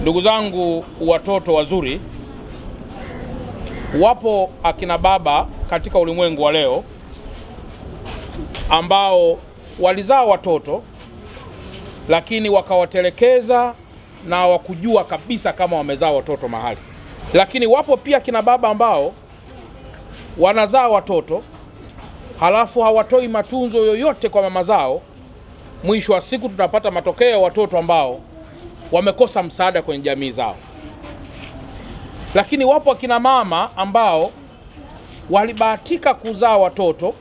Ndugu zangu watoto wazuri, wapo akina baba katika ulimwengu wa leo ambao walizaa watoto lakini wakawatelekeza na hawakujua kabisa kama wamezaa watoto mahali. Lakini wapo pia kina baba ambao wanazaa watoto halafu hawatoi matunzo yoyote kwa mama zao. Mwisho wa siku tutapata matokeo ya watoto ambao wamekosa msaada kwenye jamii zao. Lakini wapo akina mama ambao walibahatika kuzaa watoto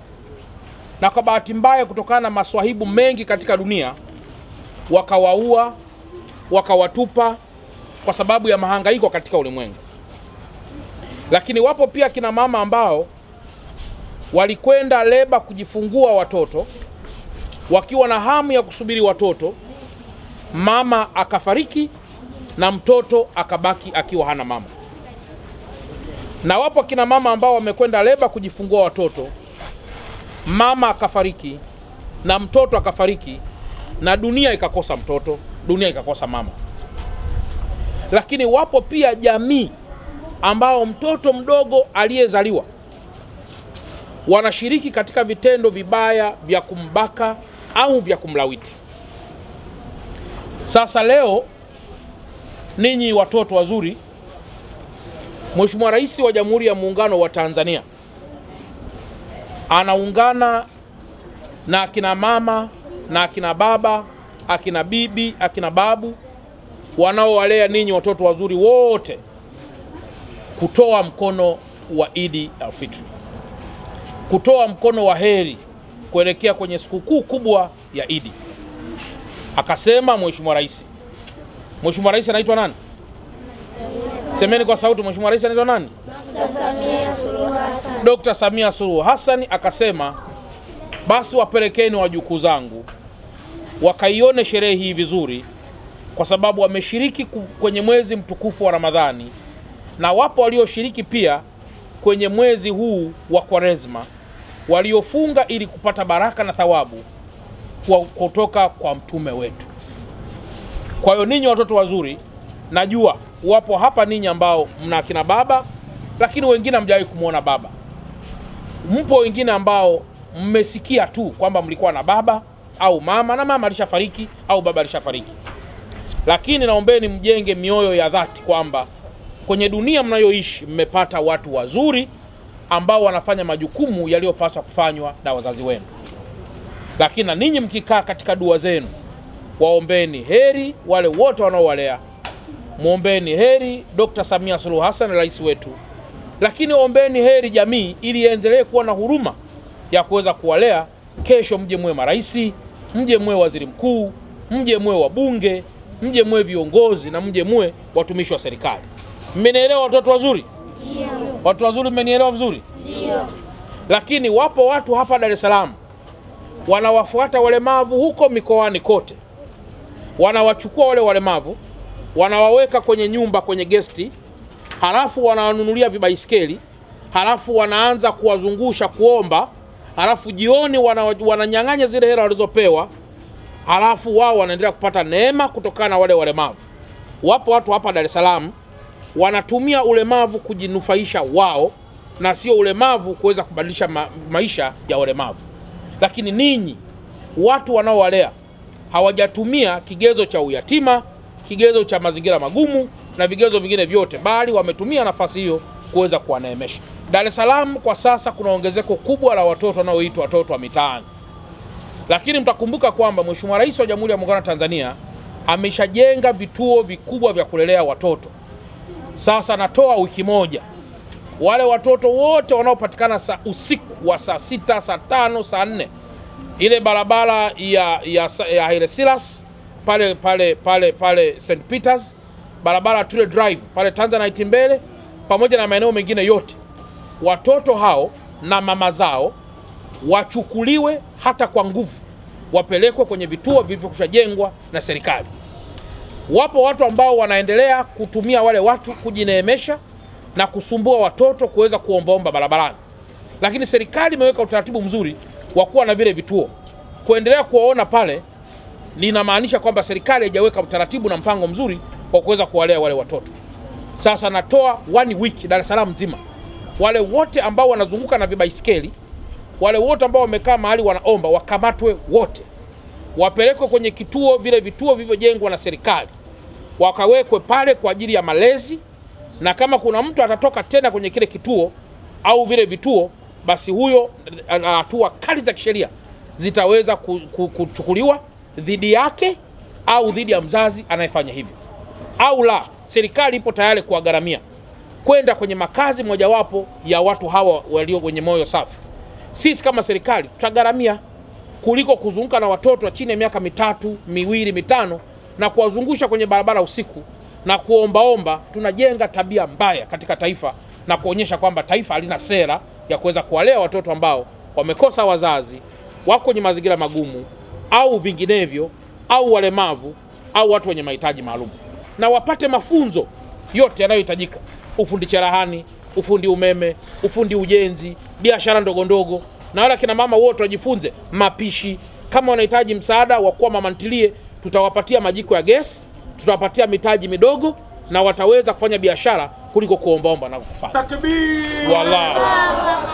na kwa bahati mbaya kutokana na maswahibu mengi katika dunia wakawaua, wakawatupa kwa sababu ya mahangaiko katika ulimwengu. Lakini wapo pia kina mama ambao walikwenda leba kujifungua watoto wakiwa na hamu ya kusubiri watoto, mama akafariki na mtoto akabaki akiwa hana mama. Na wapo kina mama ambao wamekwenda leba kujifungua watoto, mama akafariki na mtoto akafariki na dunia ikakosa mtoto, dunia ikakosa mama. Lakini wapo pia jamii ambao mtoto mdogo aliyezaliwa wanashiriki katika vitendo vibaya vya kumbaka au vya kumlawiti. Sasa leo ninyi watoto wazuri, Mheshimiwa Rais wa Jamhuri ya Muungano wa Tanzania anaungana na akina mama na akina baba, akina bibi, akina babu wanaowalea ninyi watoto wazuri wote kutoa mkono wa Idi al-Fitri, kutoa mkono wa heri kuelekea kwenye sikukuu kubwa ya Idi. Akasema Mheshimiwa Rais. Mheshimiwa Rais anaitwa nani? Semeni kwa sauti, Mheshimiwa Rais anaitwa nani? Dr. Samia Suluhu Hassan akasema basi wapelekeni wajukuu zangu wakaione sherehe hii vizuri, kwa sababu wameshiriki kwenye mwezi mtukufu wa Ramadhani na wapo walioshiriki pia kwenye mwezi huu wa Kwaresma, waliofunga ili kupata baraka na thawabu kutoka kwa mtume wetu. Kwa hiyo ninyi watoto wazuri, najua wapo hapa ninyi ambao mna kina baba lakini wengine hamjawahi kumuona baba. Mpo wengine ambao mmesikia tu kwamba mlikuwa na baba au mama na mama alishafariki au baba alishafariki. Lakini naombeni mjenge mioyo ya dhati kwamba kwenye dunia mnayoishi mmepata watu wazuri ambao wanafanya majukumu yaliyopaswa kufanywa na wazazi wenu. Lakini na ninyi mkikaa katika dua zenu, waombeni heri wale wote wanaowalea. Muombeni heri Dr. Samia Suluhu Hassan, rais wetu. Lakini ombeni heri jamii ili iendelee kuwa na huruma ya kuweza kuwalea. Kesho mje mwe maraisi, mje mwe waziri mkuu, mje mwe wabunge, mje mwe viongozi na mje mwe watumishi wa serikali. Mmenielewa watoto wazuri? Ndio. Watu wazuri, mmenielewa vizuri? Ndio. Lakini wapo watu hapa Dar es Salaam wanawafuata walemavu huko mikoani kote. Wanawachukua wale walemavu, wanawaweka kwenye nyumba, kwenye gesti, halafu wanawanunulia vibaiskeli, halafu wanaanza kuwazungusha kuomba, halafu jioni wananyang'anya zile hela walizopewa, halafu wao wanaendelea kupata neema kutokana na wale walemavu. Wapo watu hapa Dar es Salaam wanatumia ulemavu kujinufaisha wao na sio ulemavu kuweza kubadilisha maisha ya walemavu. Lakini ninyi watu wanaowalea hawajatumia kigezo cha uyatima, kigezo cha mazingira magumu na vigezo vingine vyote, bali wametumia nafasi hiyo kuweza kuwaneemesha. Dar es Salaam kwa sasa kuna ongezeko kubwa la watoto wanaoitwa watoto wa mitaani. Lakini mtakumbuka kwamba Mheshimiwa Rais wa Jamhuri ya Muungano wa Tanzania ameshajenga vituo vikubwa vya kulelea watoto. Sasa natoa wiki moja, wale watoto wote wanaopatikana usiku wa saa 6, saa 5, saa 4, ile barabara ya Haile Selassie pale St. Peters, barabara Tule Drive pale Tanzanite mbele, pamoja na maeneo mengine yote, watoto hao na mama zao wachukuliwe hata kwa nguvu, wapelekwe kwenye vituo vilivyokushajengwa na serikali. Wapo watu ambao wanaendelea kutumia wale watu kujineemesha na kusumbua watoto kuweza kuombaomba barabarani. Lakini serikali imeweka utaratibu mzuri wa kuwa na vile vituo. Kuendelea kuwaona pale linamaanisha kwamba serikali haijaweka utaratibu na mpango mzuri kwa kuweza kuwalea wale watoto. Sasa natoa 1 week Dar es Salaam nzima, wale wote ambao wanazunguka na vibaisikeli, wale wote ambao wamekaa mahali wanaomba, wakamatwe wote, wapelekwe kwenye kituo, vile vituo vilivyojengwa na serikali, wakawekwe pale kwa ajili ya malezi. Na kama kuna mtu atatoka tena kwenye kile kituo au vile vituo, basi huyo hatua kali za kisheria zitaweza kuchukuliwa dhidi yake au dhidi ya mzazi anayefanya hivyo. Au la, serikali ipo tayari kuwagharamia kwenda kwenye makazi mojawapo ya watu hawa walio wenye moyo safi. Sisi kama serikali tutagharamia, kuliko kuzunguka na watoto chini ya miaka 3, 2, 5 na kuwazungusha kwenye barabara usiku na kuombaomba. Tunajenga tabia mbaya katika taifa na kuonyesha kwamba taifa halina sera ya kuweza kuwalea watoto ambao wamekosa wazazi, wako kwenye mazingira magumu au vinginevyo, au walemavu au watu wenye mahitaji maalum, na wapate mafunzo yote yanayohitajika: ufundi cherehani, ufundi umeme, ufundi ujenzi, biashara ndogo ndogo. Na wale kina mama wote wajifunze mapishi. Kama wanahitaji msaada wa kuwa mama ntilie, tutawapatia majiko ya gesi, tutawapatia mitaji midogo, na wataweza kufanya biashara kuliko kuombaomba na kufanya. Takbir! Wallahi.